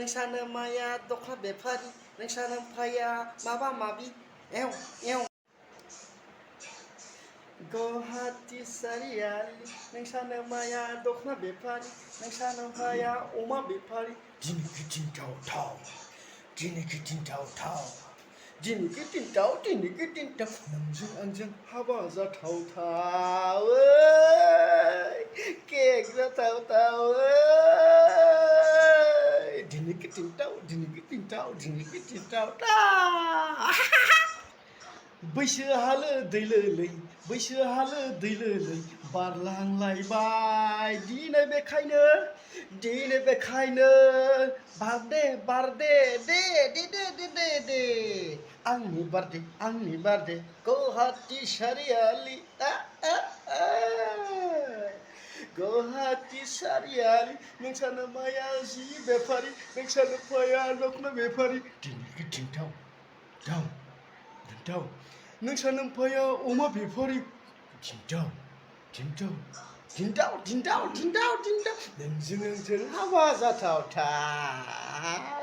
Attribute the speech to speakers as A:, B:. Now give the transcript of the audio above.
A: नोंसानो माया दखना बेफारि नोंसानो फाया माबा माबि एव एव गुवाहाटी सारियालि नोंसानो माया दखना बेफारि नोंसानो फाया अमा बेफारि दिनै गिदिंथाव थाव दिनै गिदिंथाव थाव दिनै गिदिंथाव नोंजों आंजों हाबा जाथावथाव केक जाथावथाव दिनै गिदिंथाव बैसो हालो दैलोलै बारलांलायबाय दिनै बेखायनो बारदे दे आंनि बारदे गुवाहाटी सारियालि गुवाहाटी सारियालि नोंसानो माया जि बेफारि नोंसानो फाया दखना बेफारि दिनै गिदिंथाव नोंसानो फाया अमा बेफारि दिन्दाव नोंजों आंजों हाबा जाथावथाव